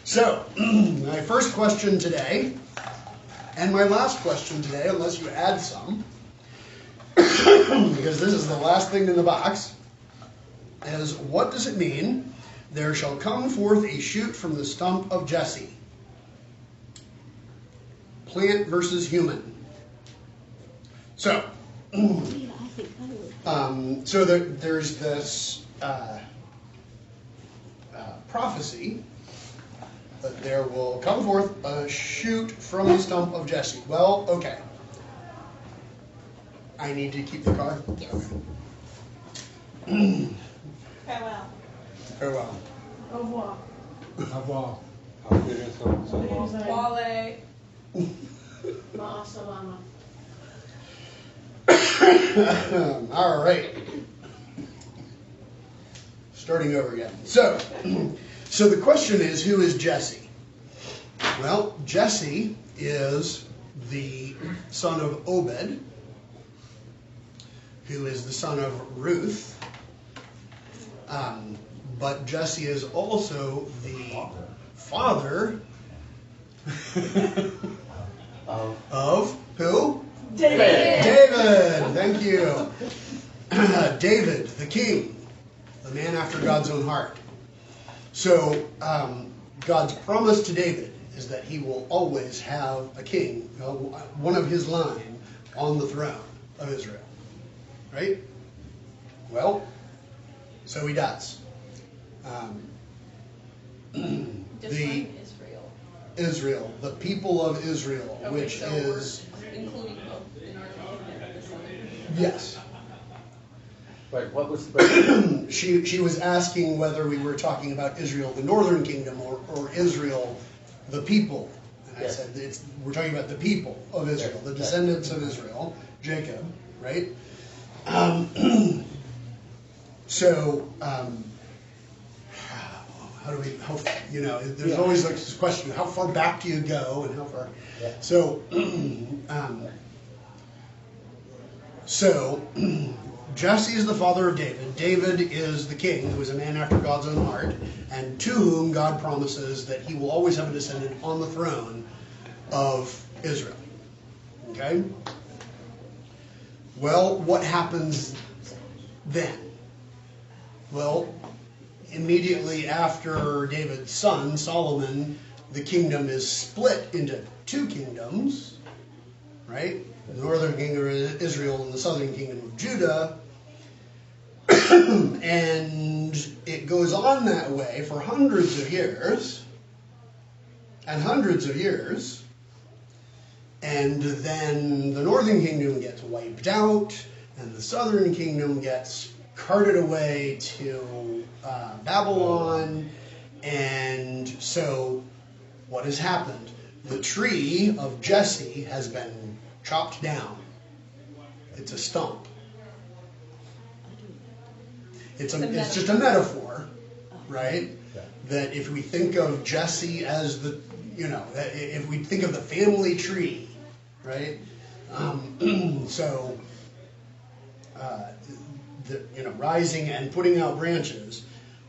So, my first question today, and my last question today, unless you add some, because this is the last thing in the box, is what does it mean, there shall come forth a shoot from the stump of Jesse? Plant versus human. So, there's this prophecy that there will come forth a shoot from the stump of Jesse. Well, okay. I need to keep the car? Yes. Okay. Farewell. Farewell. Au revoir. Au revoir. Wale. Ma'asalama. All right. Starting over again. So the question is, who is Jesse? Well, Jesse is the son of Obed, who is the son of Ruth. But Jesse is also the father of who? David. David. Thank you. David, the king, the man after God's own heart. So God's promise to David is that he will always have a king, one of his line, on the throne of Israel. Right? Well, so he does. Israel, the people of Israel, Okay, which so is including both the northern kingdom and the southern. yes. Wait, what was the... She was asking whether we were talking about Israel, the northern kingdom, or Israel, the people. And I said we're talking about the people of Israel, the descendants of Israel, Jacob, right? How do we, there's always like this question, how far back do you go and how far? Yeah. So Jesse is the father of David. David is the king, who is a man after God's own heart, and to whom God promises that he will always have a descendant on the throne of Israel. Okay? Well, what happens then? Well, immediately after David's son, Solomon, the kingdom is split into two kingdoms, right? The northern kingdom of Israel and the southern kingdom of Judah. And it goes on that way for hundreds of years and hundreds of years. And then the northern kingdom gets wiped out and the southern kingdom gets carted away to Babylon. And so what has happened? The tree of Jesse has been chopped down. It's a stump. It's just a metaphor, right? Yeah. That if we think of Jesse as if we think of the family tree, right? Rising and putting out branches,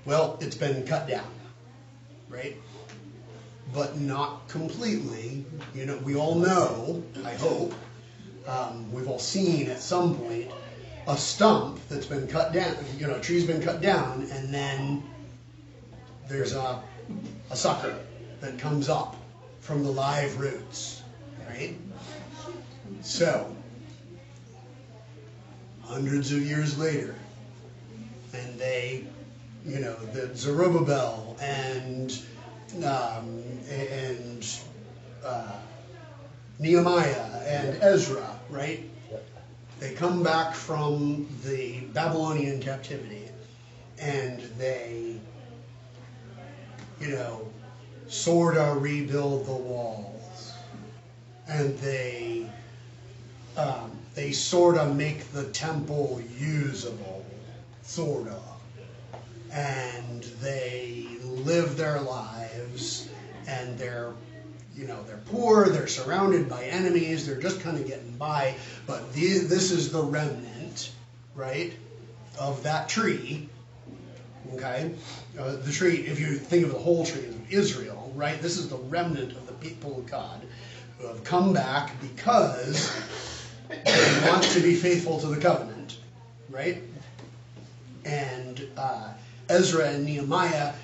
well, it's been cut down, right? But not completely. We all know, I hope, we've all seen at some point a stump that's been cut down, a tree's been cut down, and then there's a sucker that comes up from the live roots, right? So, hundreds of years later, and the Zerubbabel and Nehemiah and Ezra, right? They come back from the Babylonian captivity, and they, sort of rebuild the walls, and they sort of make the temple usable, sort of, and they live their lives, and they're poor, they're surrounded by enemies, they're just kind of getting by, but this is the remnant, right, of that tree Okay, the tree. If you think of the whole tree of Israel, right? This is the remnant of the people of God who have come back because they want to be faithful to the covenant, right? And Ezra and Nehemiah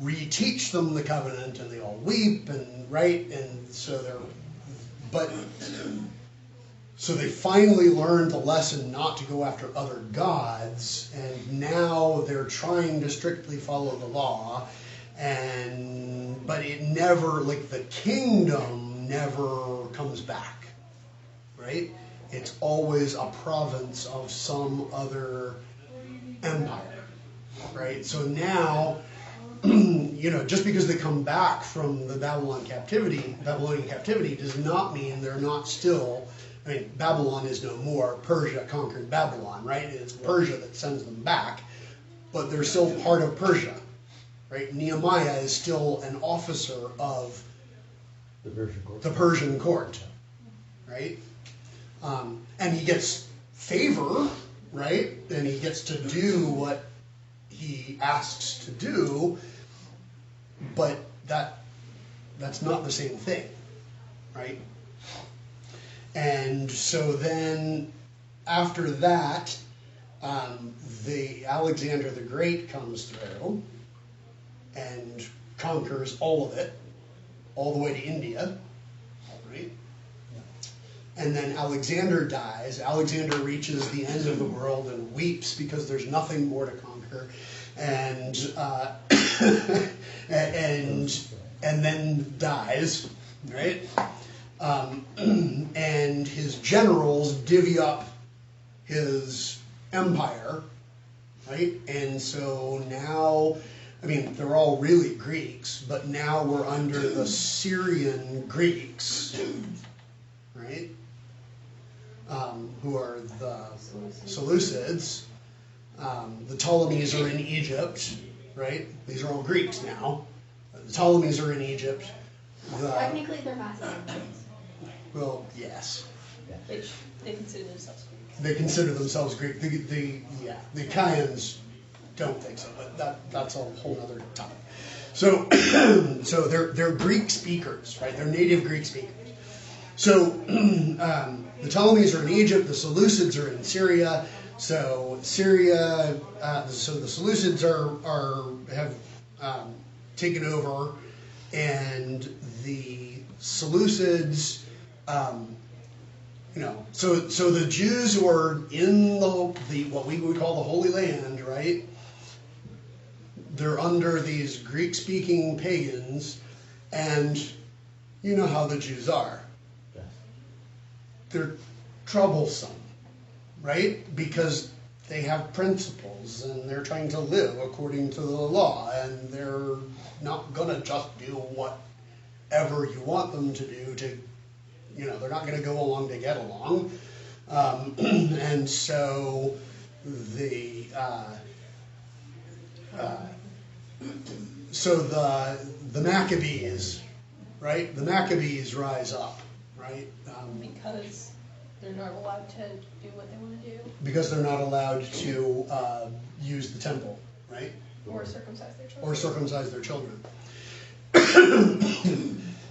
reteach them the covenant, and they all weep, and right, and so so they finally learned the lesson not to go after other gods, and now they're trying to strictly follow the law, but it never, like the kingdom never comes back, right? It's always a province of some other empire, right? So now, just because they come back from the Babylonian captivity does not mean they're not still. I mean, Babylon is no more. Persia conquered Babylon, right? It's Persia that sends them back, but they're still part of Persia, right? Nehemiah is still an officer of the Persian court, right? And he gets favor, right? And he gets to do what he asks to do, but that's not the same thing, right? And so then after that, the Alexander the Great comes through and conquers all of it, all the way to India, right? And then Alexander dies. Alexander reaches the end of the world and weeps because there's nothing more to conquer, and and then dies, right? And his generals divvy up his empire, right? And so now, I mean, they're all really Greeks, but now we're under the Syrian Greeks, right? Who are the Seleucids. The Ptolemies are in Egypt, right? These are all Greeks now. The Ptolemies are in Egypt. Technically, they're Macedonians. Well, yes. They consider themselves Greek. They consider themselves Greek. The Chians don't think so, but that's a whole other topic. So, so they're Greek speakers, right? They're native Greek speakers. So the Ptolemies are in Egypt. The Seleucids are in Syria. So Syria. So the Seleucids have taken over, and the Seleucids. So the Jews who are in the what we would call the Holy Land, right? They're under these Greek-speaking pagans, and you know how the Jews are. They're troublesome, right? Because they have principles, and they're trying to live according to the law, and they're not gonna just do whatever you want them to do they're not going to go along to get along. And so the Maccabees, right? The Maccabees rise up, right? Because they're not allowed to do what they want to do. Because they're not allowed to use the temple, right? Or circumcise their children. Or circumcise their children.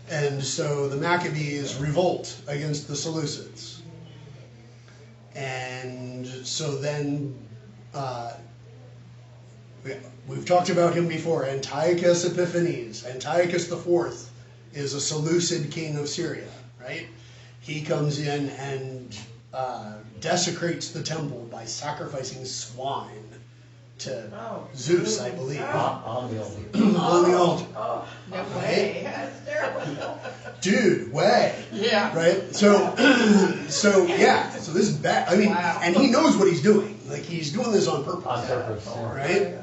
And so the Maccabees revolt against the Seleucids. And so then, we've talked about him before, Antiochus Epiphanes. Antiochus IV is a Seleucid king of Syria, right? He comes in and desecrates the temple by sacrificing swine to Zeus, I believe. On the altar. On the altar. Oh, no way. That's terrible. Dude, way. Yeah. Right? So this is bad. I mean, and he knows what he's doing. Like, he's doing this on purpose. On purpose. Right?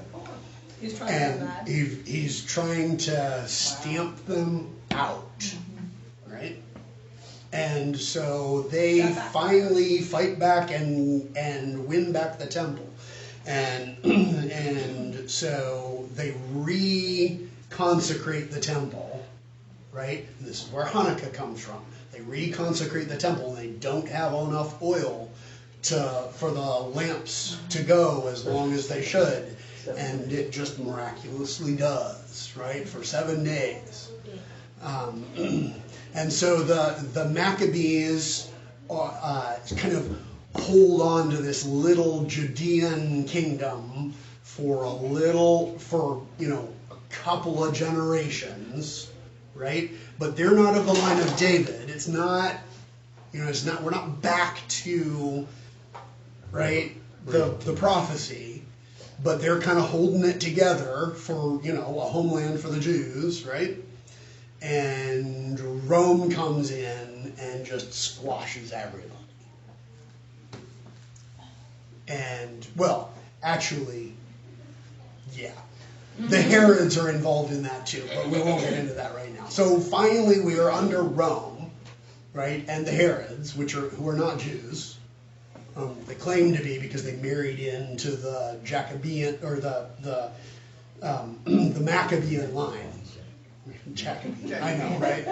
He's trying to do And that. he's trying to stamp them out. Right? And so they finally fight back and win back the temple. And so they reconsecrate the temple, right? And this is where Hanukkah comes from. They reconsecrate the temple, and they don't have enough oil for the lamps to go as long as they should, and it just miraculously does, right, for 7 days. And so the Maccabees kind of hold on to this little Judean kingdom for a couple of generations, right? But they're not of the line of David. It's not, we're not back to, right, the prophecy, but they're kind of holding it together for, a homeland for the Jews, right? And Rome comes in and just squashes everybody. And, well, actually, yeah. The Herods are involved in that too, but we won't get into that right now. So finally we are under Rome, right? And the Herods, who are not Jews. They claim to be because they married into the Jacobean, or the Maccabean line. Jacobean, I know, right?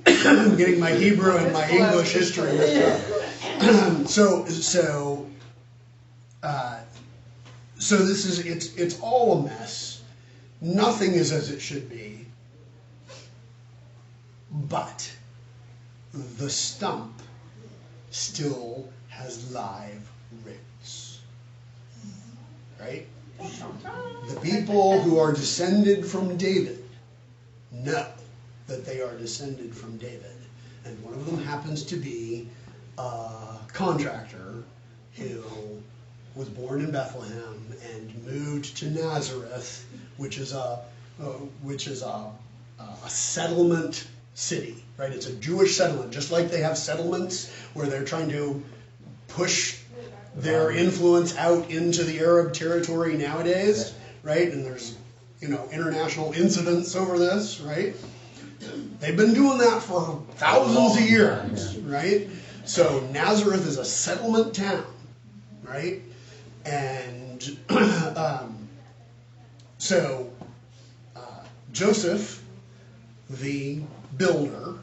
I'm getting my Hebrew and my English history mixed up. So this is, it's all a mess. Nothing is as it should be. But the stump still has live roots. Right? The people who are descended from David know that they are descended from David. And one of them happens to be a contractor who was born in Bethlehem and moved to Nazareth, which is a settlement city, right? It's a Jewish settlement, just like they have settlements where they're trying to push their influence out into the Arab territory nowadays, right? And there's, international incidents over this, right? They've been doing that for thousands of years, right? So Nazareth is a settlement town, right? And Joseph, the builder,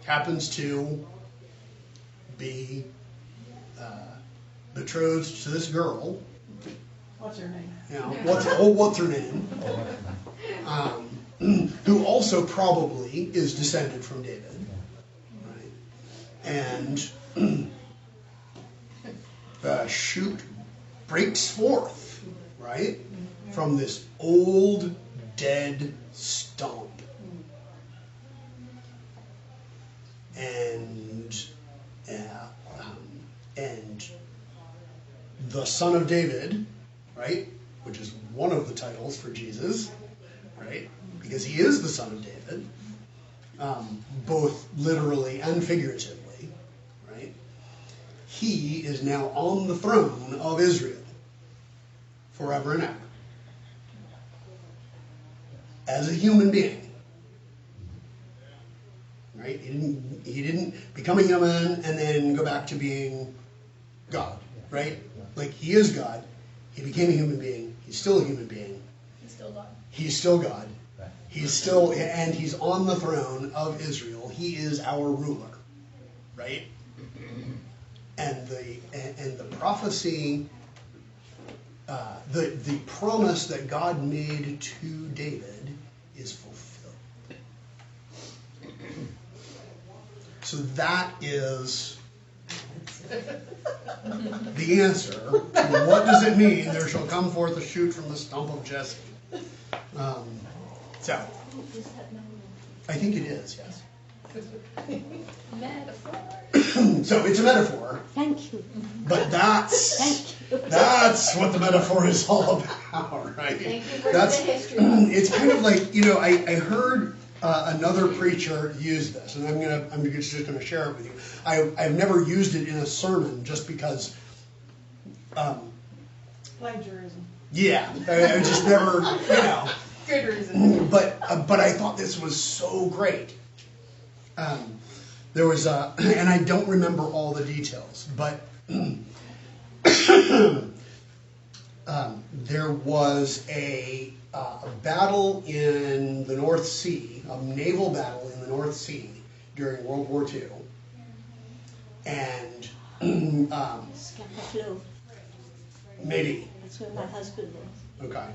happens to be betrothed to this girl. What's her name? What's her name? Who also probably is descended from David, right? And the shoot breaks forth, right, from this old dead stump. And the Son of David, right, which is one of the titles for Jesus, right, because he is the Son of David, both literally and figuratively, right, he is now on the throne of Israel forever and ever. As a human being. Right? He didn't become a human and then go back to being God. Right? Like, he is God. He became a human being. He's still a human being. He's still God. He's still God. And he's on the throne of Israel. He is our ruler. Right? And the prophecy, the promise that God made to David is fulfilled. So that is the answer to what does it mean, there shall come forth a shoot from the stump of Jesse. So, I think it is, yes. Metaphor. So it's a metaphor. Thank you. But that's what the metaphor is all about, right? Thank you for That's the history. it's kind of like, I heard another preacher use this, and I'm just gonna share it with you. I've never used it in a sermon just because. Plagiarism. Yeah, I just never, Good reason. But I thought this was so great. There was and I don't remember all the details, but there was a battle in the North Sea, a naval battle in the North Sea during World War II, and Scapa maybe. That's where my husband was. Okay.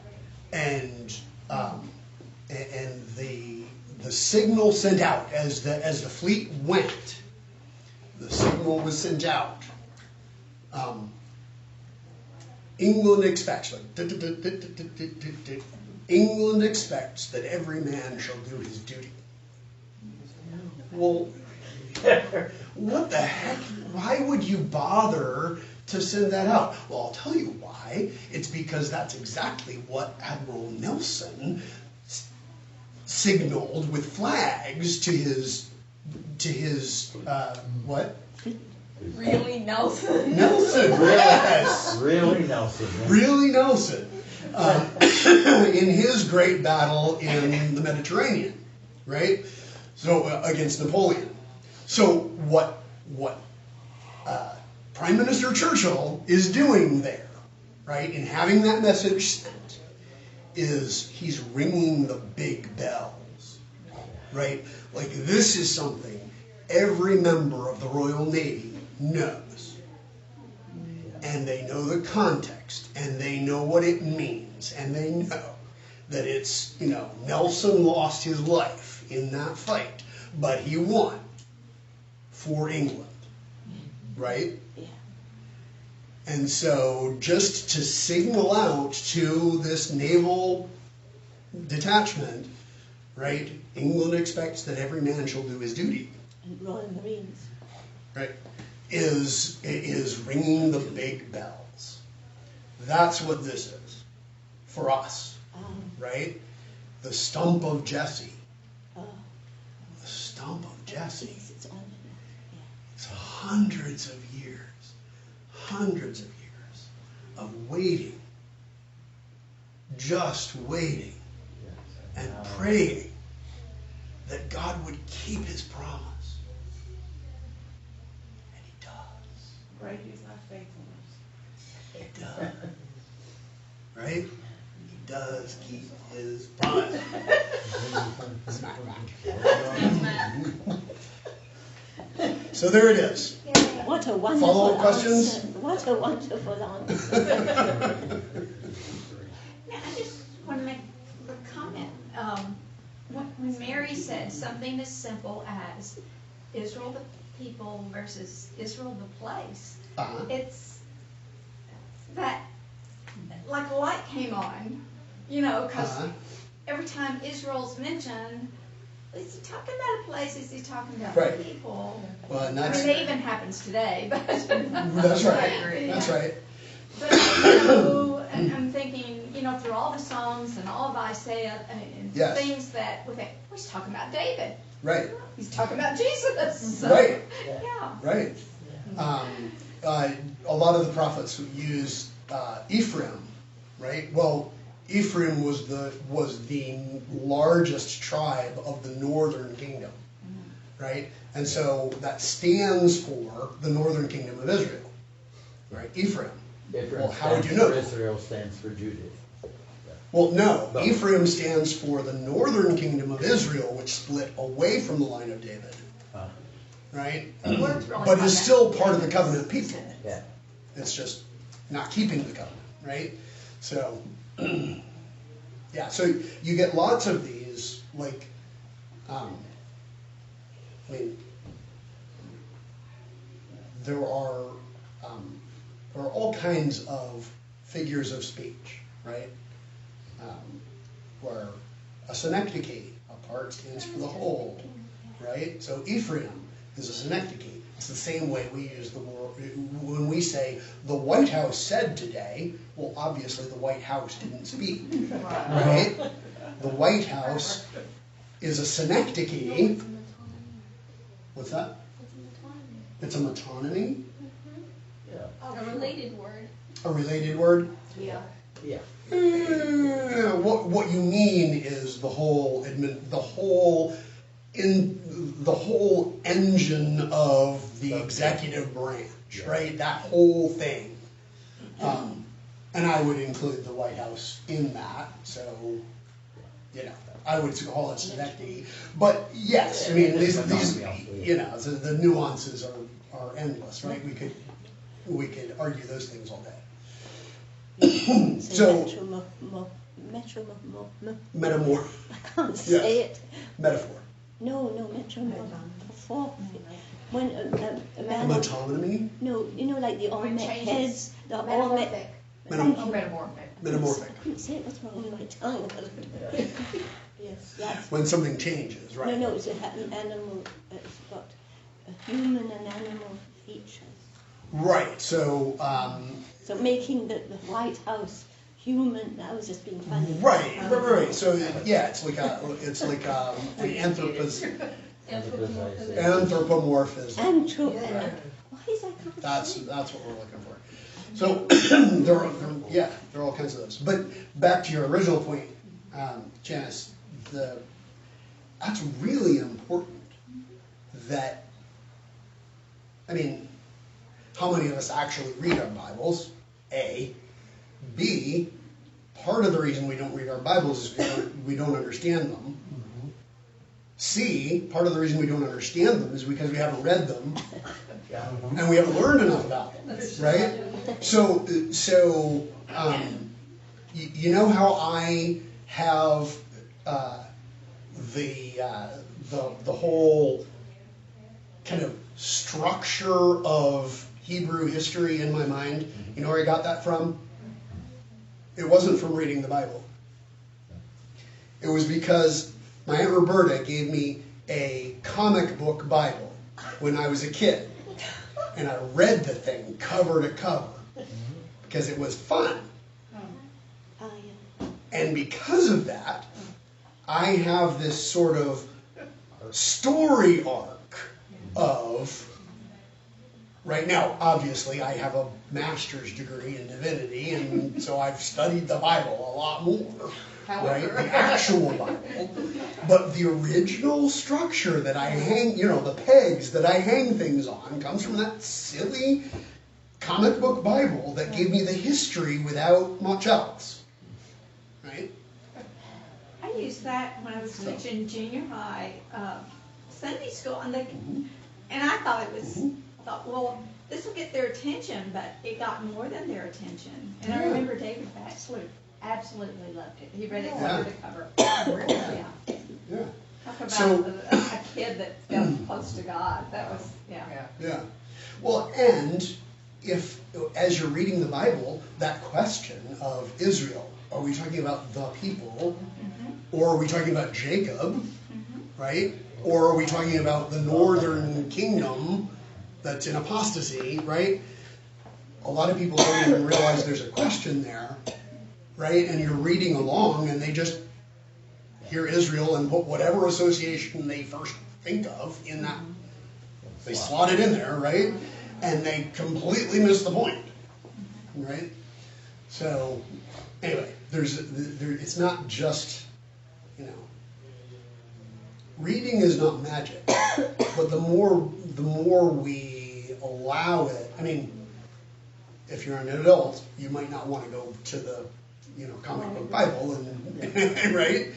And the signal sent out as the fleet went, the signal was sent out. England expects, England expects that every man shall do his duty. Well, what the heck? Why would you bother to send that out? Well, I'll tell you why. It's because that's exactly what Admiral Nelson signaled with flags to his what? Really, Nelson? Nelson, yes. Really, Nelson. Really Nelson. In his great battle in the Mediterranean, right? So against Napoleon. So what Prime Minister Churchill is doing there, right, in having that message sent, is he's ringing the big bells, right? Like, this is something every member of the Royal Navy knows. And they know the context, and they know what it means, and they know that it's, Nelson lost his life in that fight, but he won for England, right? Yeah. And so just to signal out to this naval detachment, right, England expects that every man shall do his duty. And Royal Marines. Right, is ringing the big bells. That's what this is for us, right? The stump of Jesse. The stump of Jesse. Yes, it's on. Yeah. It's hundreds of years of waiting, just waiting and praying that God would keep his promise. And he does. Great is thy faithfulness. He does. Right? He does keep his promise. Smack back. So there it is. What a wonderful Follow-up questions? answer. What a wonderful answer. Now, I just want to make a comment. When Mary said something as simple as Israel the people versus Israel the place, it's that, like, a light came on, because every time Israel's mentioned, is he talking about a place? Is he talking about Right. people? Well, and I that's mean, it even happens today, but that's right. That's right. But and I'm thinking, through all the songs and all of Isaiah and Yes. things that he's talking about David. Right. He's talking about Jesus. So, Right. Yeah. Right. A lot of the prophets use Ephraim, right? Well, Ephraim was the largest tribe of the northern kingdom, right? And so that stands for the northern kingdom of Israel, right? Ephraim. Well, how would you know? Israel stands for Judah. Well, no. Ephraim stands for the northern kingdom of Israel, which split away from the line of David, right? But is still part of the covenant people. Yeah. It's just not keeping the covenant, right? So, yeah, so you get lots of these, like, there are all kinds of figures of speech, right? Where a synecdoche, a part stands for the whole, right? So Ephraim is a synecdoche. It's the same way we use the word when we say the White House said today. Well, obviously the White House didn't speak, right? The White House is a synecdoche. What's that? It's a metonymy. A related word. A related word. Yeah. Yeah. What you mean is the whole engine of the executive branch, right? That whole thing. And I would include the White House in that. So, I would call it synecdoche. But yes, I mean these the nuances are are endless, right? We could argue those things all day. So metamor. I can't say it. Metaphor. No, metamorph. When a man. Metonymy. No, you know, like the Olmec changes. heads, the Olmec. Metamorphic. Metamorphic. Metamorphic. I couldn't say it. What's wrong with my tongue? Yes, that's. When something changes, right? No, it's an animal. It's got a human and animal features. Right. So. So making the White House human. I was just being funny. Right. So yeah, it's like an anthropomorphism. Anthropomorphism. Why is that? That's what we're looking for. So there are all kinds of those. But back to your original point, Janice, that's really important. That, I mean, how many of us actually read our Bibles? A. B. Part of the reason we don't read our Bibles is we don't understand them. C. Part of the reason we don't understand them is because we haven't read them. And we haven't learned enough about them, right? So you know how I have the whole kind of structure of Hebrew history in my mind? You know where I got that from? It wasn't from reading the Bible. It was because my Aunt Roberta gave me a comic book Bible when I was a kid. And I read the thing cover to cover because it was fun. And because of that, I have this sort of story arc of, right now, obviously, I have a master's degree in divinity, and so I've studied the Bible a lot more. Right? The actual Bible. But the original structure that I hang, the pegs that I hang things on comes from that silly comic book Bible that gave me the history without much else. Right? I used that when I was teaching junior high Sunday school, and I thought well, this will get their attention, but it got more than their attention. And I remember David Batchelor absolutely loved it. He read it cover to cover. Yeah. Talk about a kid that felt close to God. That was, Yeah. Well, and if, as you're reading the Bible, that question of Israel, are we talking about the people, or are we talking about Jacob, right? Or are we talking about the northern kingdom that's in apostasy, right? A lot of people don't even realize there's a question there, right? And you're reading along, and they just hear Israel and put whatever association they first think of in that. They slot it in there, right? And they completely miss the point, right? So, anyway, it's not just, reading is not magic, but the more we allow it. I mean, if you're an adult, you might not want to go to the comic book Bible, and right?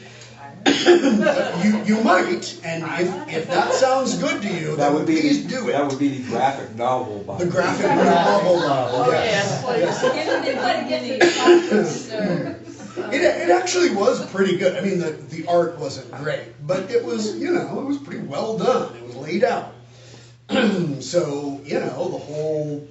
you might, and if that sounds good to you, then please do it. That would be the graphic novel Bible. The graphic novel. It actually was pretty good. I mean, the art wasn't great, but it was it was pretty well done. It was laid out. So the whole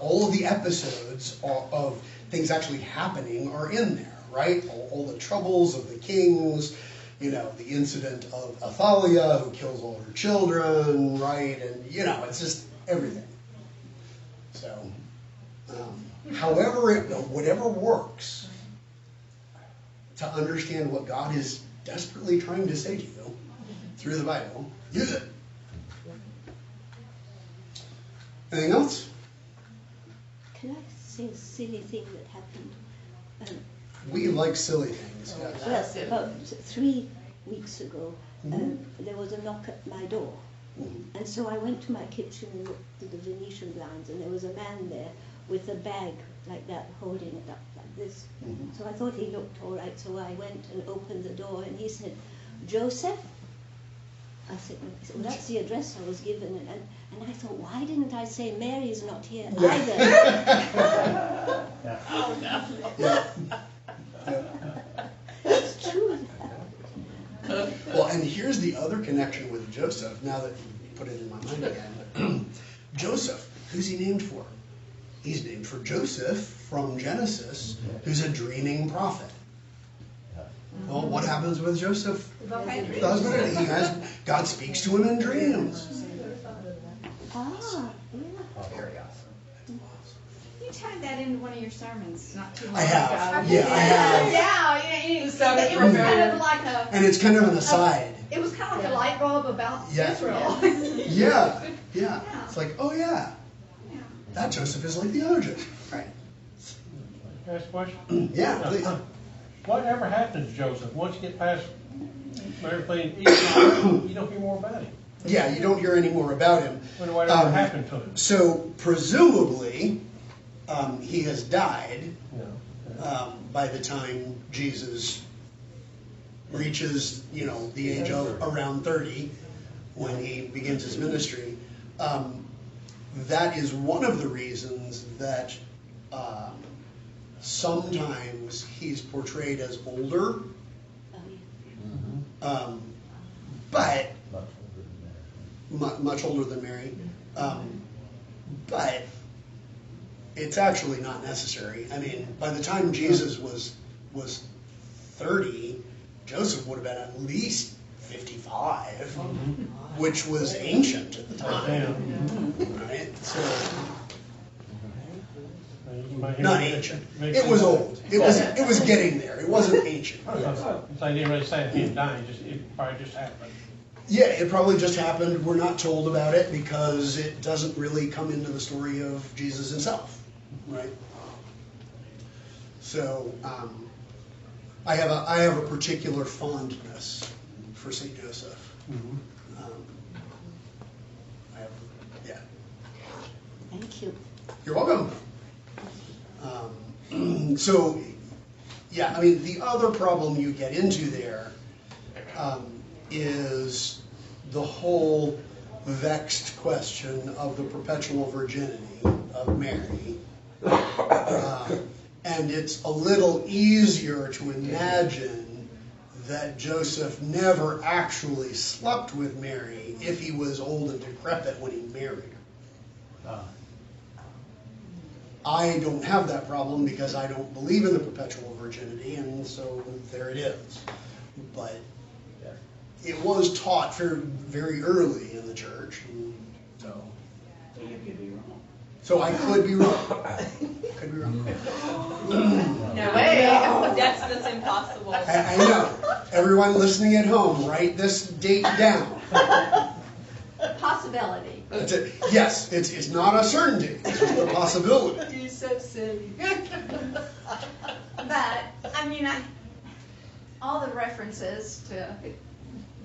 all of the episodes of things actually happening are in there, right? All the troubles of the kings, the incident of Athaliah who kills all her children, right? And it's just everything. So, whatever works to understand what God is desperately trying to say to you through the Bible, use it. Anything else? Can I say a silly thing that happened? We like silly things. Yes. Well, about 3 weeks ago, there was a knock at my door. And so I went to my kitchen and looked at the Venetian blinds, and there was a man there with a bag like that, holding it up like this. So I thought he looked all right, so I went and opened the door, and he said, "Joseph?" I said, well, that's the address I was given. And I thought, why didn't I say Mary's not here either? It's true. Well, and here's the other connection with Joseph, now that you put it in my mind again. Joseph, who's he named for? He's named for Joseph from Genesis, who's a dreaming prophet. Well, what happens with Joseph? God speaks to him in dreams. Ah, Very awesome. You tied that into one of your sermons not too long I have. ago. Yeah, I have. Yeah, it was kind of like a. And it's kind of an aside. It was kind of like a light bulb about Yeah. Israel. Yeah. It's like, oh yeah, that Joseph is like the other Joseph. Right. Can I ask a question? Yeah, please. Whatever happens to Joseph, once you get past Mary playing Egypt, you don't hear more about him. Yeah, you don't hear any more about him. Wonder whatever happened to him. So presumably, he has died No. by the time Jesus reaches, the age of around 30, when he begins his ministry. That is one of the reasons that sometimes he's portrayed as older, but much older than Mary. But it's actually not necessary. I mean, by the time Jesus was 30, Joseph would have been at least 55, which was ancient at the time. Right? So, not ancient. It was old. It was getting there. It wasn't ancient. So I didn't really say him dying, it probably just happened. Yeah, it probably just happened. We're not told about it because it doesn't really come into the story of Jesus himself, right? So I have a particular fondness for Saint Joseph. thank you. You're welcome. So, yeah, I mean, the other problem you get into there is the whole vexed question of the perpetual virginity of Mary. And it's a little easier to imagine that Joseph never actually slept with Mary if he was old and decrepit when he married her. I don't have that problem because I don't believe in the perpetual virginity, and so there it is. But it was taught very early in the church, and so You could be wrong. so I could be wrong. Could be wrong. No way. That's impossible. I know. Everyone listening at home, write this date down. Possibility. Yes, it's not a certainty. It's just a possibility. You're so silly. But, I mean, all the references to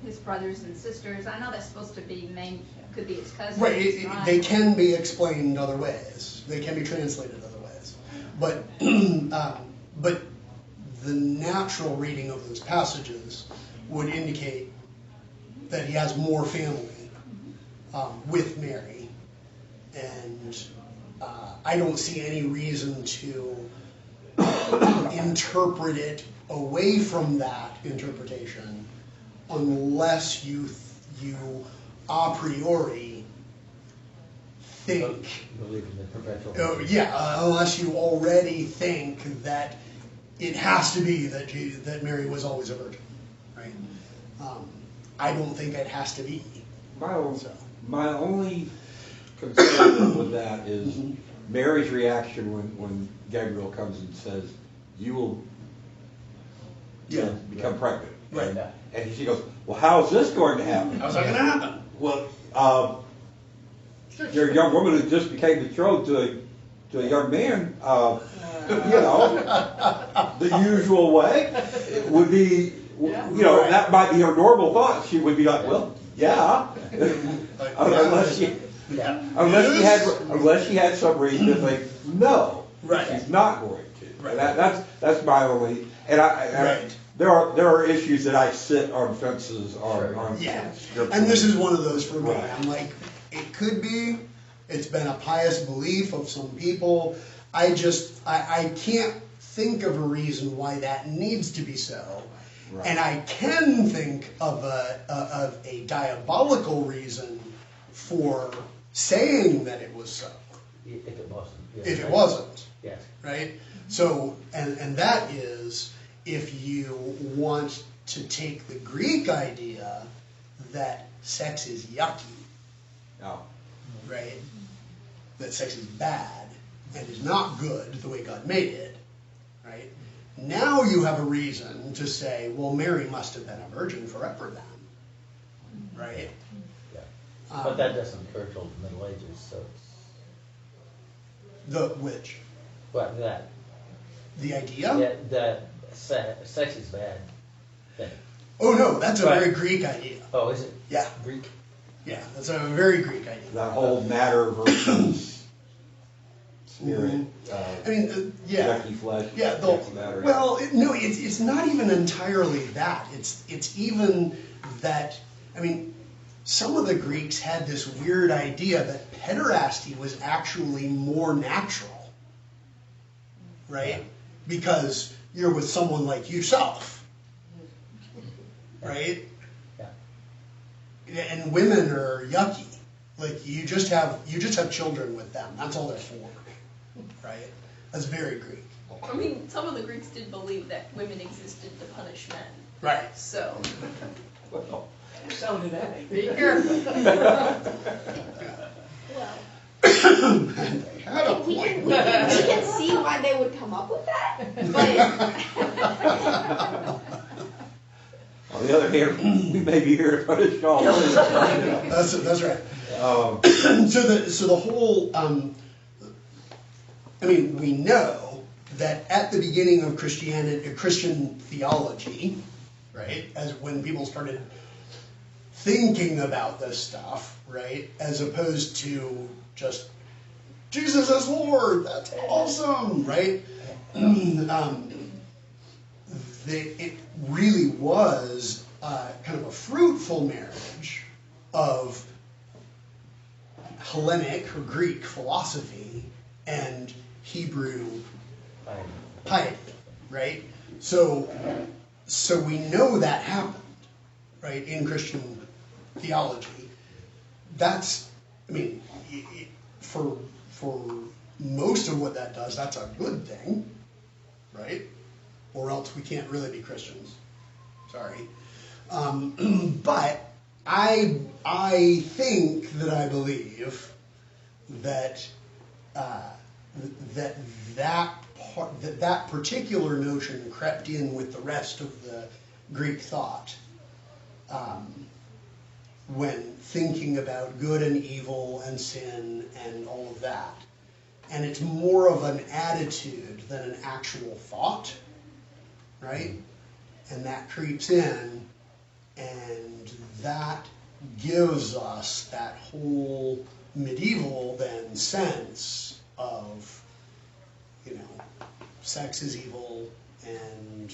his brothers and sisters, I know that's supposed to be named, could be his cousins. Right, they can be explained other ways. They can be translated other ways. But but the natural reading of those passages would indicate that he has more family with Mary, and I don't see any reason to interpret it away from that interpretation unless you a priori think, Believe in the perpetual. unless you already think that it has to be that Mary was always a virgin, right? I don't think it has to be. My only concern with that is Mary's reaction when Gabriel comes and says, "You will become pregnant." Right. And she goes, "Well, how is this going to happen?" How's that going to happen? Well, you're a young woman who just became betrothed to a young man. The usual way would be, that might be her normal thought. She would be like, "Well, yeah," unless she had some reason to think no, Right. she's not going to. Right. That's my only. And there are issues that I sit on fences Sure. on. Yeah, scripture. and this is one of those for me. Right. I'm like, it could be, it's been a pious belief of some people. I can't think of a reason why that needs to be so. Right. And I can think of a diabolical reason for saying that it was so, If it wasn't. Yes, if it right. wasn't, Yes. right? So, and that is, if you want to take the Greek idea that sex is yucky, Oh. right? That sex is bad and is not good the way God made it, right? Now you have a reason to say, well, Mary must have been a virgin forever then, right? Yeah. But that doesn't occur till the Middle Ages, so it's, The which? well, that, The idea? yeah, that sex is bad thing. Oh no, that's a Right. very Greek idea. Oh, is it? Yeah, Greek? yeah, that's a very Greek idea. That whole matter versus spirit. I mean, yeah. Yucky flesh. Yeah, yucky matter. well, no, it's not even entirely that. It's even that, I mean, some of the Greeks had this weird idea that pederasty was actually more natural, right? Because you're with someone like yourself, right? Yeah. And women are yucky. Like you just have children with them. That's all they're for, right? That's very Greek. I mean, some of the Greeks did believe that women existed to punish men. Right. So, Well, So did I. be careful. Well, They had a We point. can see why they would come up with that, but on the other hand, we may be here to punish all. That's right. So the whole, I mean, we know that at the beginning of Christian theology, right, as when people started thinking about this stuff, right, as opposed to just Jesus is Lord, that's awesome, right? It really was kind of a fruitful marriage of Hellenic or Greek philosophy and Hebrew piety, right? So we know that happened, right, in Christian theology. That's, I mean, for most of what that does, that's a good thing, right? Or else we can't really be Christians. Sorry. But I think that I believe that that particular notion crept in with the rest of the Greek thought when thinking about good and evil and sin and all of that. And it's more of an attitude than an actual thought, right? And that creeps in, and that gives us that whole medieval then sense of, you know, sex is evil, and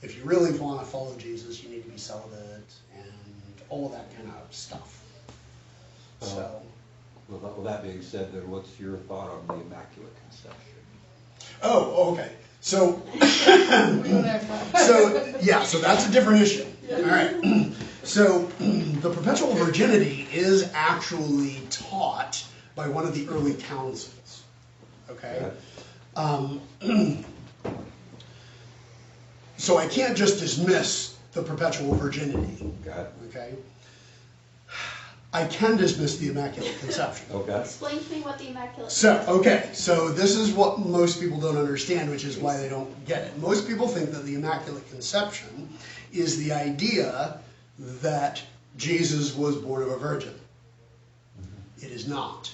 if you really want to follow Jesus, you need to be celibate, and all of that kind of stuff. So, With that being said, then what's your thought on the Immaculate Conception? oh, okay. So, We don't have time. so that's a different issue. All right. So, the perpetual virginity is actually taught by one of the early councils. Okay. So I can't just dismiss the perpetual virginity. Okay. I can dismiss the Immaculate Conception. Okay. explain to me what the Immaculate So this is what most people don't understand, which is why they don't get it. Most people think that the Immaculate Conception is the idea that Jesus was born of a virgin. It is not.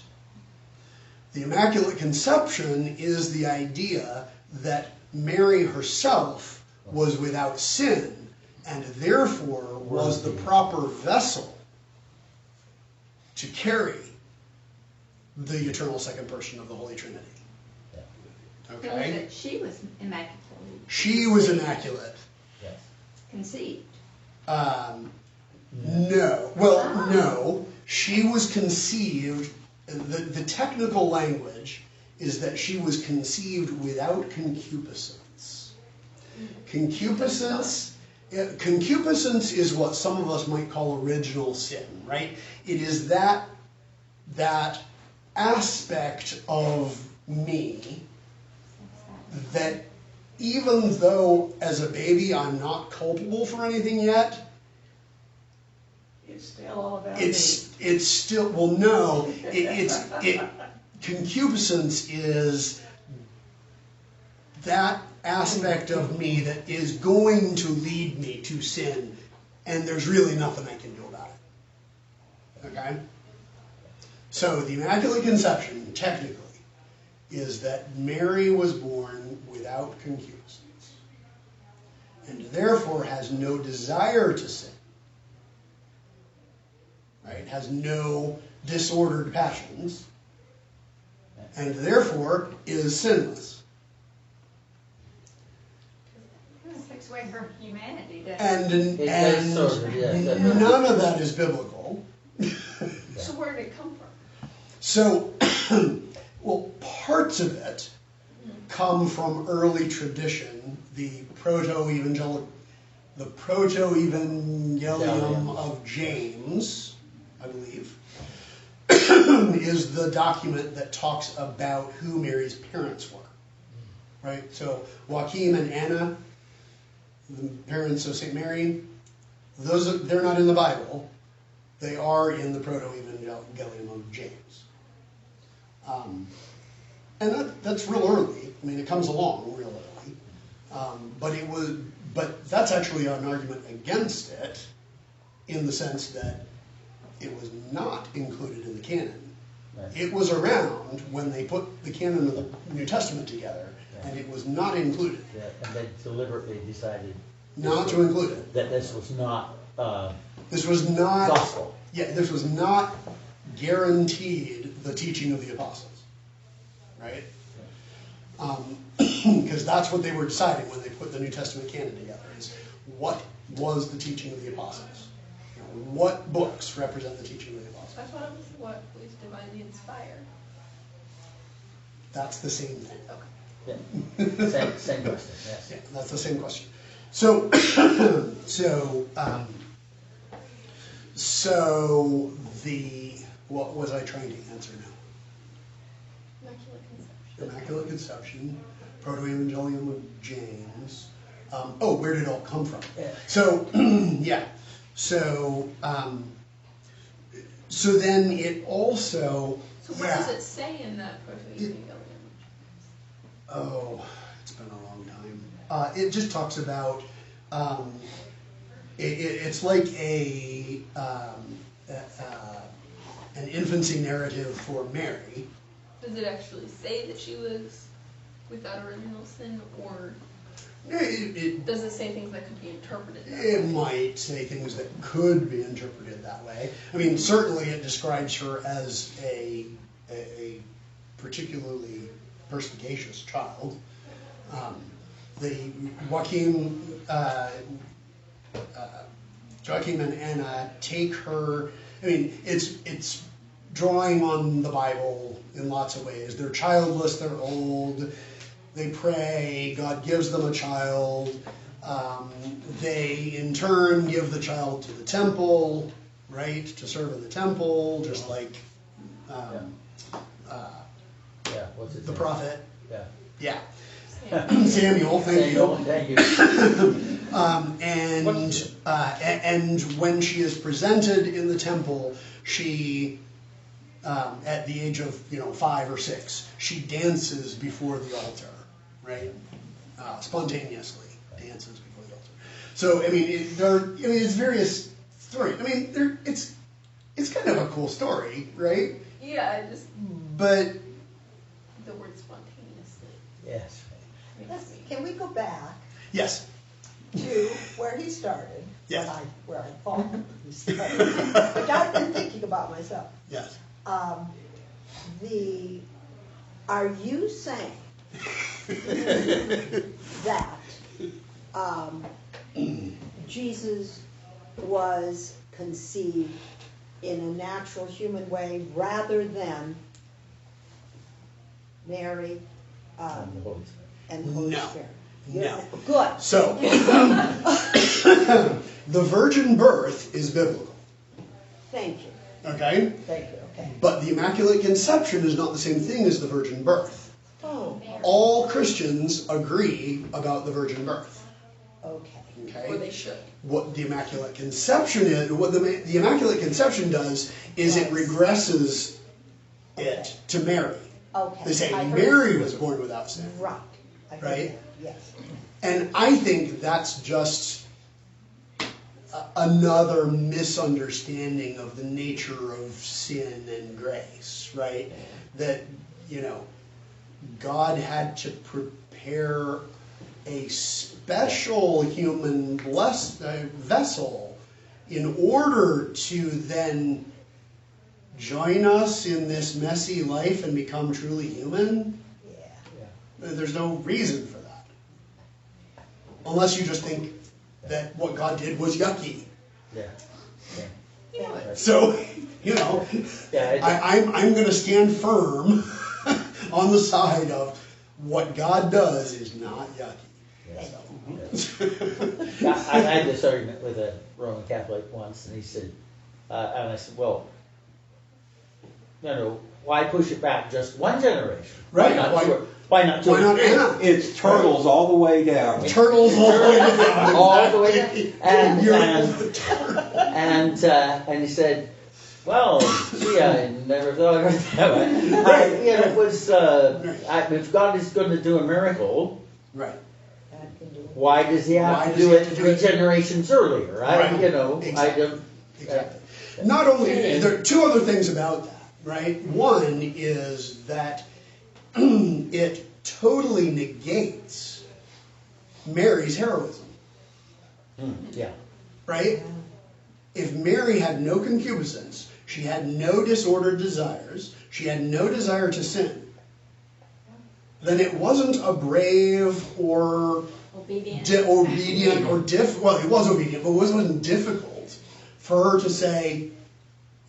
The Immaculate Conception is the idea that Mary herself was without sin and therefore was the proper vessel to carry the eternal second person of the Holy Trinity. So Okay? that she was immaculate. She was immaculate. Yes. conceived. No. Well, no. She was conceived, the technical language is that she was conceived without concupiscence. Concupiscence is what some of us might call original sin, right? It is that aspect of me that even though as a baby I'm not culpable for anything yet, It's still all about me. it's still, well, no, concupiscence is that aspect of me that is going to lead me to sin, and there's really nothing I can do about it. Okay? So the Immaculate Conception, technically, is that Mary was born without concupiscence, and therefore has no desire to sin. Right? Has no disordered passions, and therefore is sinless. It takes away her humanity, doesn't it? And none of that is biblical. So where did it come from? So, well, parts of it come from early tradition, the proto-evangelium of James, I believe, is the document that talks about who Mary's parents were. Right? So Joachim and Anna, the parents of St. Mary, they're not in the Bible. They are in the proto-evangelium of James. And that's real early. I mean, it comes along real early. But that's actually an argument against it, in the sense that it was not included in the canon. Right. It was around when they put the canon of the New Testament together, and it was not included. Yeah, and they deliberately decided not to include it. That this was not gospel. Yeah, this was not guaranteed the teaching of the apostles, right? Because that's what they were deciding when they put the New Testament canon together, is what was the teaching of the apostles? You know, what books represent the teaching of the apostles? I thought it was what was divinely inspired. That's the same thing. Okay. Yeah. Same question, yes. Yeah, that's the same question. So, what was I trying to answer now? Immaculate Conception. Immaculate Conception, Proto-Evangelium of James. Where did it all come from? Yeah. So, yeah. So then it also... So what does it say in that Proto-Evangelium? It's been a long time. It just talks about... it's like an infancy narrative for Mary. Does it actually say that she was without original sin, or does it say things that could be interpreted that way? It might say things that could be interpreted that way. I mean, certainly it describes her as a particularly perspicacious child. The Joachim and Anna take her. I mean, it's drawing on the Bible in lots of ways. They're childless, they're old, they pray, God gives them a child. They, in turn, give the child to the temple, right, to serve in the temple, just like the prophet. Yeah. Samuel, thank you. And when she is presented in the temple, she, at the age of 5 or 6, she dances before the altar, right? Spontaneously dances before the altar. So I mean, it's various stories. I mean, it's kind of a cool story, right? Yeah, but the word spontaneously. Yes. Can we go back? Yes. To where he started. Yes. Where I thought he started. Which I've been thinking about myself. Yes. Are you saying that Jesus was conceived in a natural human way rather than Mary and the Holy No. Spirit. No. Good. So, the virgin birth is biblical. Thank you. Okay? Thank you. Okay. But the Immaculate Conception is not the same thing as the virgin birth. Oh, All Christians agree about the virgin birth. okay. Okay? Or they should. What the Immaculate Conception is, what the Immaculate Conception does is it regresses it to Mary. Okay. They say I heard- Mary was born without sin. Right. I heard Right? that, yes. And I think that's just another misunderstanding of the nature of sin and grace, right? That, God had to prepare a special human vessel in order to then join us in this messy life and become truly human. Yeah. There's no reason for that. Unless you just think that what God did was yucky. Yeah. So, Yeah, I'm going to stand firm on the side of what God does is not yucky. So. I had this argument with a Roman Catholic once, and he said, and I said, well, why push it back just one generation? Right. Why not two? Why not Anna? It's turtles all the way down. Turtles all the way down. All the way down. And And he said, well, gee, I never thought of it that way. It was, if God is going to do a miracle, right. God can do it. why does he have to do it 3 generations earlier? Right. I don't. Exactly. Not only, there are 2 other things about that, right? One is that it totally negates Mary's heroism. Yeah. Right? If Mary had no concupiscence, she had no disordered desires, she had no desire to sin, then it wasn't a brave or Obedient. obedient or well, it was obedient, but it wasn't difficult for her to say,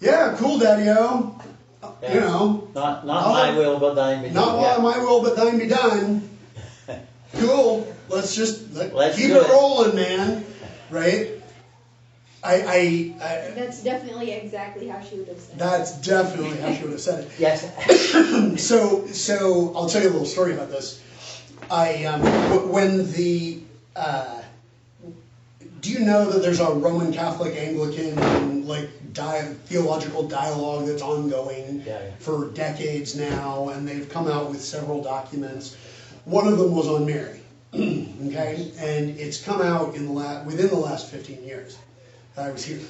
yeah, cool, Daddy-o. Yeah. Not my will, but thine be done. Not my will, but thine be done. Cool. Let's keep do it rolling, man. Right? That's definitely exactly how she would have said it. That's definitely how she would have said it. Yes. So I'll tell you a little story about this. Do you know that there's a Roman Catholic Anglican theological dialogue that's ongoing for decades now, and they've come out with several documents. One of them was on Mary, okay, and it's come out within the last 15 years that I was here.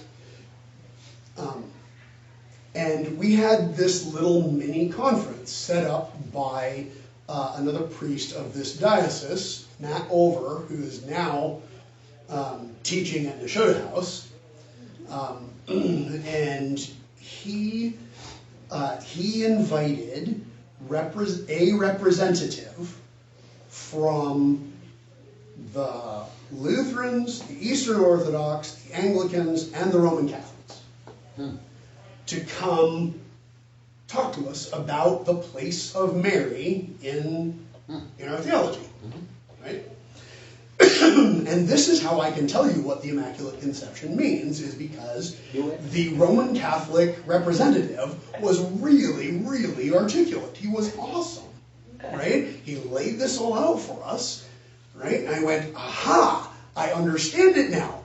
And we had this little mini conference set up by another priest of this diocese, Matt Over, who is now teaching at Nashotah House, and he invited a representative from the Lutherans, the Eastern Orthodox, the Anglicans, and the Roman Catholics to come talk to us about the place of Mary in our theology, right? And this is how I can tell you what the Immaculate Conception means, is because the Roman Catholic representative was really, really articulate. He was awesome, right? He laid this all out for us, right? And I went, aha, I understand it now.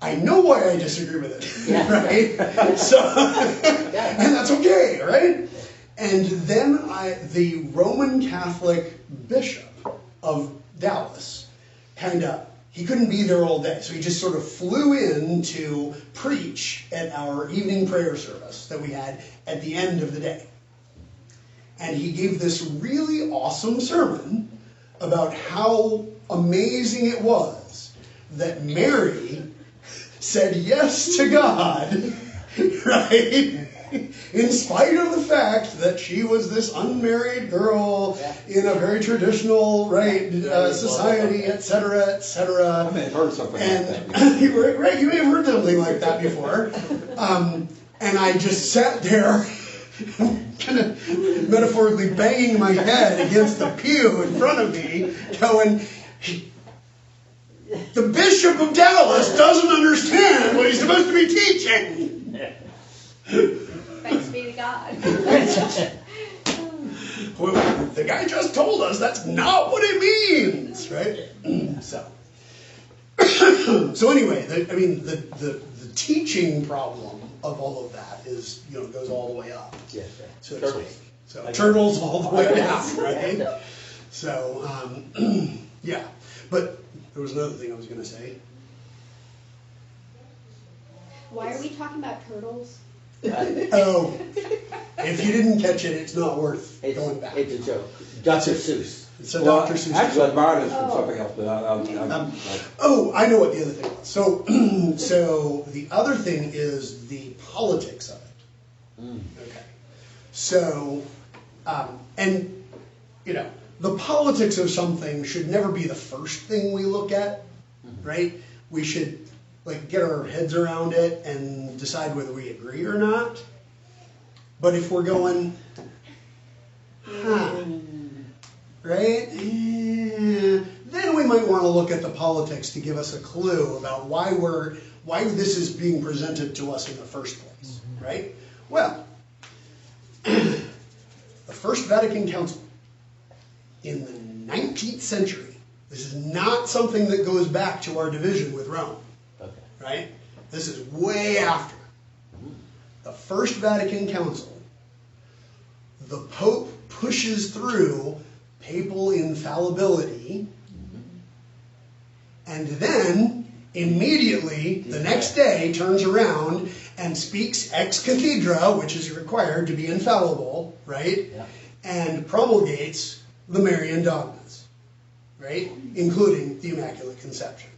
I know why I disagree with it, right? So, and that's okay, right? And then the Roman Catholic bishop of Dallas, he couldn't be there all day, so he just sort of flew in to preach at our evening prayer service that we had at the end of the day. And he gave this really awesome sermon about how amazing it was that Mary said yes to God, right? in spite of the fact that she was this unmarried girl in a very traditional, right, society, etc., etc. I may have heard something like that before. Right, you may have heard something like that before. And I just sat there, kind of metaphorically banging my head against the pew in front of me, going, the Bishop of Dallas doesn't understand what he's supposed to be teaching. Thanks be to God. Well, the guy just told us that's not what it means, right? So anyway, the teaching problem of all of that is, goes all the way up. Yes, so to speak. So turtles all the way down, right? So yeah, but there was another thing I was going to say. Why are we talking about turtles? Oh, if you didn't catch it, it's not worth going back. It's a joke. Dr. Seuss. It's a Dr. Seuss. Actually, mine is from something else, but I know what the other thing was. So, so the other thing is the politics of it. Okay. So, and the politics of something should never be the first thing we look at, right? We should get our heads around it and decide whether we agree or not. But if we're going, right? Then we might want to look at the politics to give us a clue about why this is being presented to us in the first place, right? Well, the First Vatican Council in the 19th century. This is not something that goes back to our division with Rome, right? This is way after. The First Vatican Council, the Pope pushes through papal infallibility, and then immediately the next day turns around and speaks ex cathedra, which is required to be infallible, right? Yeah. And promulgates the Marian dogmas, right? Including the Immaculate Conception,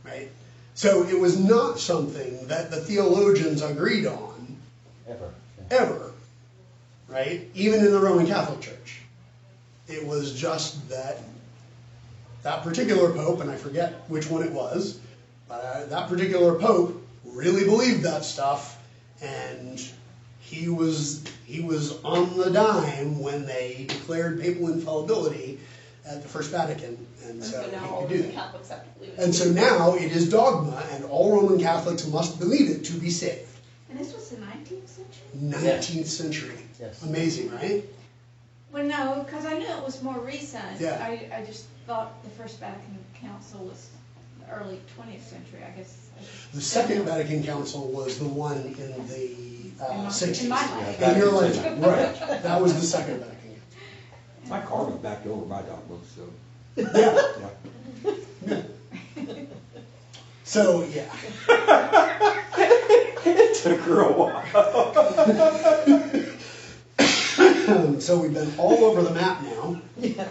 right? So it was not something that the theologians agreed on ever, right? Even in the Roman Catholic Church. It was just that particular pope, and I forget which one it was, but that particular pope really believed that stuff, and he was on the dime when they declared papal infallibility at the First Vatican, and so now he all could do Roman that. Catholics have to believe it. And so now it is dogma, and all Roman Catholics must believe it to be saved. And this was the 19th century? 19th century. Yes. Amazing, right? Well, no, because I knew it was more recent. Yeah. I just thought the First Vatican Council was the early 20th century, I guess. The Second Vatican Council was the one in the 60s. In my life. In your lifetime, right. That was the Second Vatican Council. my car was backed over my dogma, so. Yeah. Yeah. So, yeah. It took her a while. So we've been all over the map now. Yeah.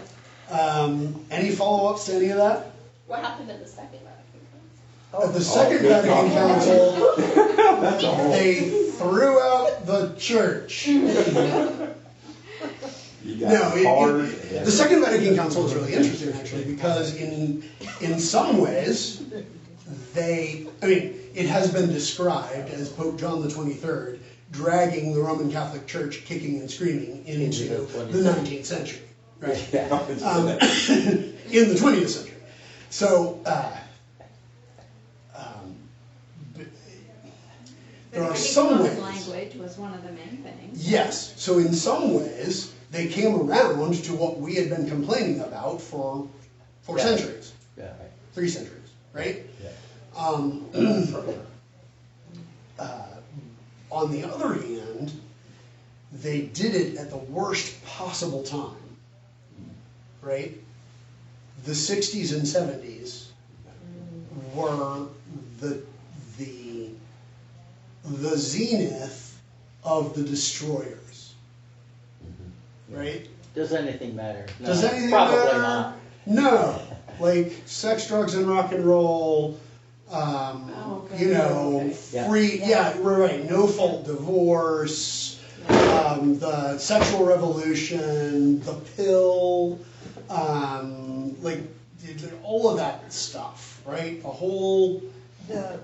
Any follow-ups to any of that? What happened at the Second Vatican Council? At the Second Vatican Council, they threw out the church. The Second Vatican Council is really interesting, actually, because in some ways, it has been described as Pope John the 23rd dragging the Roman Catholic Church kicking and screaming into the 19th century, right? In the 20th century. So, there are some ways. Language was one of the main things. Yes. So in some ways, they came around to what we had been complaining about for 4 centuries. Yeah, right. 3 centuries, right? Yeah. On the other hand, they did it at the worst possible time, right? The 60s and 70s were the zenith of the destroyers, right? Does anything matter? No, Does anything probably matter? Not. No. Like sex, drugs, and rock and roll, okay. you know, Okay. free, yeah, right, no fault divorce, the sexual revolution, the pill, like all of that stuff, right? The whole, The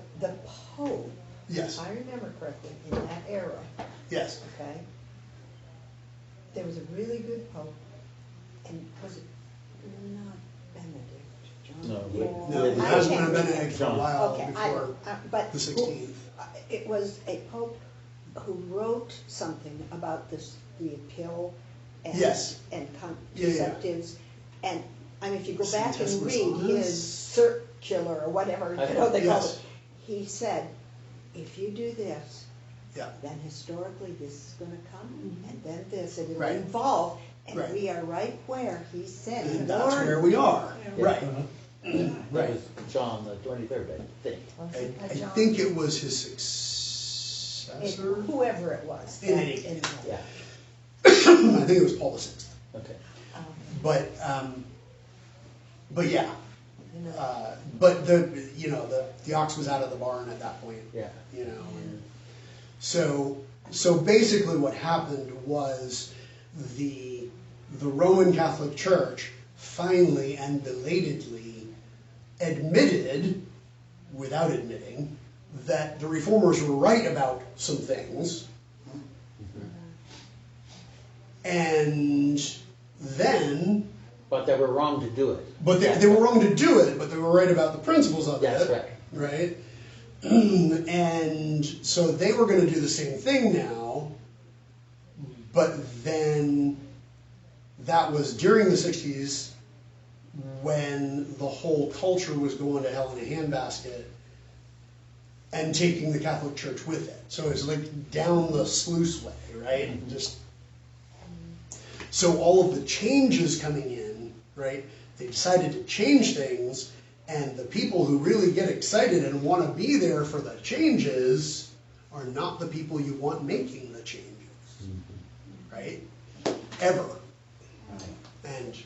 Pope, yes, I remember correctly, in that era, yes. okay, there was a really good Pope, and was it not Benedict? John No, Paul? No, it I hasn't been a can't remember. Benedict for a while Okay, before but the 16th. it was a Pope who wrote something about this, the pill and, Yes. and Yeah, yeah. contraceptives. And I mean, if you go Saint back and Tesmus read on his this. circular or whatever, you know, they call Yes. it, he said, if you do this, Yeah. then historically this is gonna come, and then this, and it'll Right. evolve, and Right. we are right where he said. And that's Lord, where we are, right. That Right. was John the 23rd, I think. was I, it I John? think it was his It- successor. whoever it was. In that- any case. Yeah, I think it was Paul VI. okay. But yeah, You know, but the ox was out of the barn at that point. Yeah. You know, and so basically what happened was the Roman Catholic Church finally and belatedly admitted, without admitting, that the reformers were right about some things. And then, But they were wrong to do it. but they were wrong to do it, but they were right about the principles of That's it. right. Right? And so they were going to do the same thing now, but then that was during the 60s when the whole culture was going to hell in a handbasket and taking the Catholic Church with it. So it's like down the sluice way, right? Just so all of the changes coming in, right? They decided to change things, and the people who really get excited and want to be there for the changes are not the people you want making the changes, right? Ever. And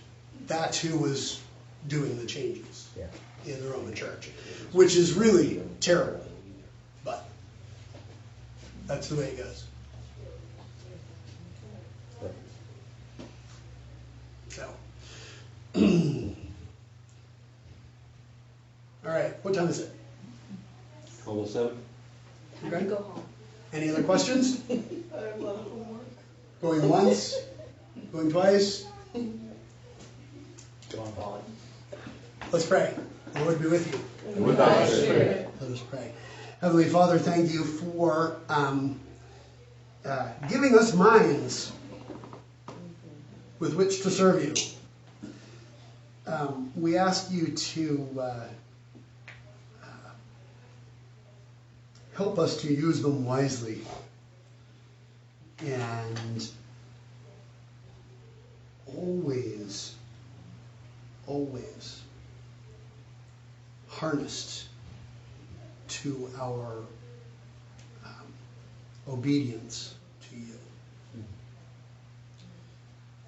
that's who was doing the changes in the Roman Church, which is really terrible, but that's the way it goes. So, all right, what time is it? Almost 7? Time to go home. Any other questions? I have a lot of homework. Going once? Going twice? Go on. Let's pray. The Lord be with you. With thy spirit. Let us pray. Heavenly Father, thank you for giving us minds with which to serve you. We ask you to help us to use them wisely and always harnessed to our obedience to you.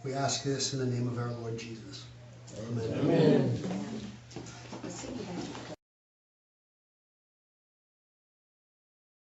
We ask this in the name of our Lord Jesus. Amen. Amen.